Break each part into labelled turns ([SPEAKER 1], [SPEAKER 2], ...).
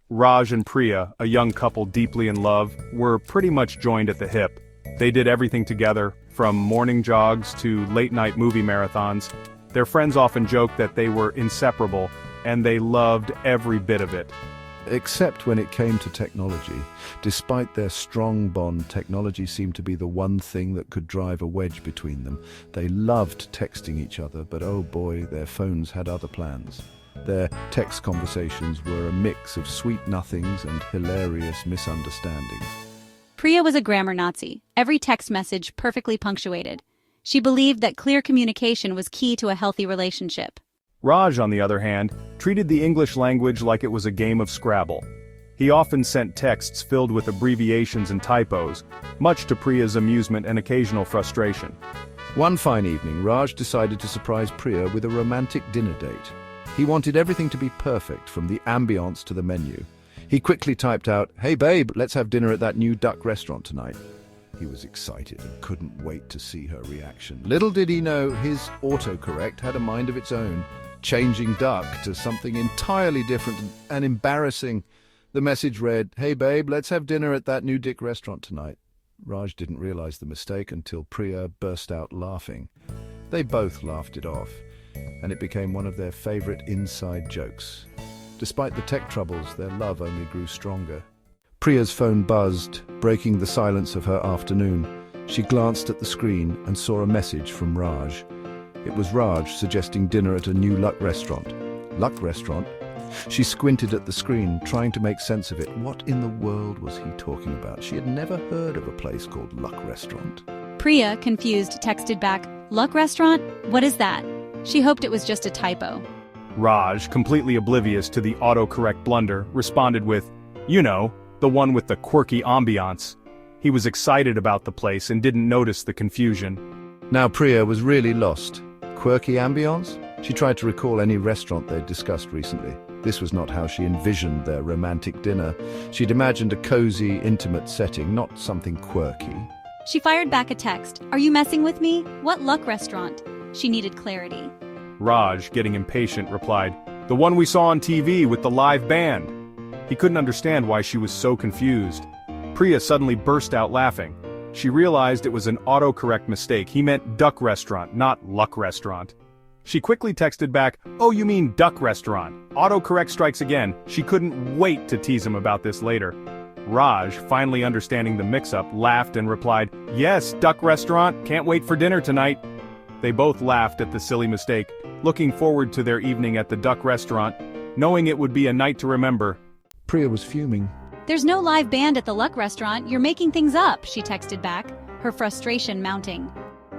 [SPEAKER 1] Raj and Priya, a young couple deeply in love, were pretty much joined at the hip. They did everything together, from morning jogs to late-night movie marathons. Their friends often joked that they were inseparable, and they loved every bit of it.
[SPEAKER 2] Except when it came to technology. Despite their strong bond, technology seemed to be the one thing that could drive a wedge between them. They loved texting each other, but oh boy, their phones had other plans. Their text conversations were a mix of sweet nothings and hilarious misunderstandings.
[SPEAKER 3] Priya was a grammar Nazi, every text message perfectly punctuated. She believed that clear communication was key to a healthy relationship.
[SPEAKER 1] Raj, on the other hand, treated the English language like it was a game of Scrabble. He often sent texts filled with abbreviations and typos, much to Priya's amusement and occasional frustration.
[SPEAKER 2] One fine evening, Raj decided to surprise Priya with a romantic dinner date. He wanted everything to be perfect, from the ambience to the menu. He quickly typed out, "Hey babe, let's have dinner at that new duck restaurant tonight." He was excited and couldn't wait to see her reaction. Little did he know, his autocorrect had a mind of its own, changing duck to something entirely different and embarrassing. The message read, "Hey babe, let's have dinner at that new Dick restaurant tonight." Raj didn't realize the mistake until Priya burst out laughing. They both laughed it off, and it became one of their favorite inside jokes. Despite the tech troubles, their love only grew stronger. Priya's phone buzzed, breaking the silence of her afternoon. She glanced at the screen and saw a message from Raj. It was Raj suggesting dinner at a new Luck restaurant. Luck restaurant? She squinted at the screen, trying to make sense of it. What in the world was he talking about? She had never heard of a place called Luck Restaurant.
[SPEAKER 3] Priya, confused, texted back, "Luck restaurant? What is that?" She hoped it was just a typo.
[SPEAKER 1] Raj, completely oblivious to the autocorrect blunder, responded with, "You know, the one with the quirky ambiance." He was excited about the place and didn't notice the confusion.
[SPEAKER 2] Now Priya was really lost. Quirky ambience? She tried to recall any restaurant they'd discussed recently. This was not how she envisioned their romantic dinner. She'd imagined a cozy, intimate setting, not something quirky.
[SPEAKER 3] She fired back a text, "Are you messing with me? What Luck restaurant?" She needed clarity.
[SPEAKER 1] Raj, getting impatient, replied, "The one we saw on TV with the live band." He couldn't understand why she was so confused. Priya suddenly burst out laughing. She realized it was an autocorrect mistake. He meant Duck Restaurant, not Luck Restaurant. She quickly texted back, "Oh, you mean Duck Restaurant. Autocorrect strikes again." She couldn't wait to tease him about this later. Raj, finally understanding the mix-up, laughed and replied, "Yes, Duck Restaurant. Can't wait for dinner tonight." They both laughed at the silly mistake, looking forward to their evening at the Duck Restaurant, knowing it would be a night to remember.
[SPEAKER 2] Priya was fuming.
[SPEAKER 3] "There's no live band at the Luck restaurant. You're making things up," she texted back, her frustration mounting.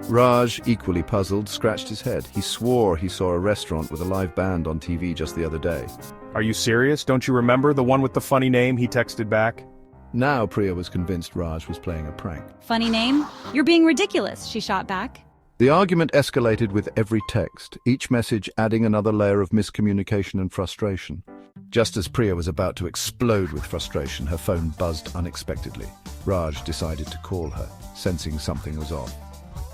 [SPEAKER 2] Raj, equally puzzled, scratched his head. He swore he saw a restaurant with a live band on TV just the other day.
[SPEAKER 1] "Are you serious? Don't you remember the one with the funny name?" he texted back.
[SPEAKER 2] Now Priya was convinced Raj was playing a prank.
[SPEAKER 3] "Funny name? You're being ridiculous," she shot back.
[SPEAKER 2] The argument escalated with every text, each message adding another layer of miscommunication and frustration. Just as Priya was about to explode with frustration, her phone buzzed unexpectedly. Raj decided to call her, sensing something was off.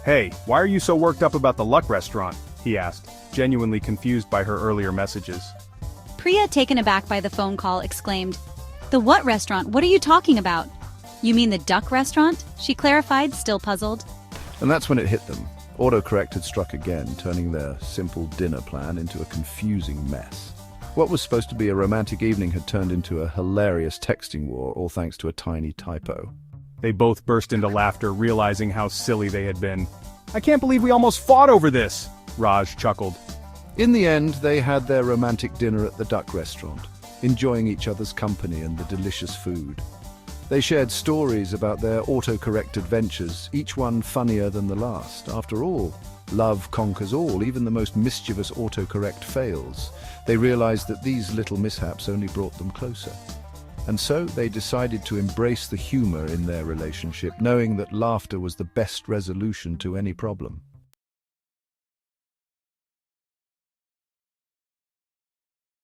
[SPEAKER 1] "Hey, why are you so worked up about the Luck Restaurant?" he asked, genuinely confused by her earlier messages.
[SPEAKER 3] Priya, taken aback by the phone call, exclaimed, "The what restaurant? What are you talking about?" "You mean the Duck Restaurant?" she clarified, still puzzled.
[SPEAKER 2] And that's when it hit them. Autocorrect had struck again, turning their simple dinner plan into a confusing mess. What was supposed to be a romantic evening had turned into a hilarious texting war, all thanks to a tiny typo.
[SPEAKER 1] They both burst into laughter, realizing how silly they had been. "I can't believe we almost fought over this," Raj chuckled.
[SPEAKER 2] In the end, they had their romantic dinner at the Duck Restaurant, enjoying each other's company and the delicious food. They shared stories about their autocorrect adventures, each one funnier than the last. After all, love conquers all, even the most mischievous autocorrect fails. They realized that these little mishaps only brought them closer. And so they decided to embrace the humor in their relationship, knowing that laughter was the best resolution to any problem.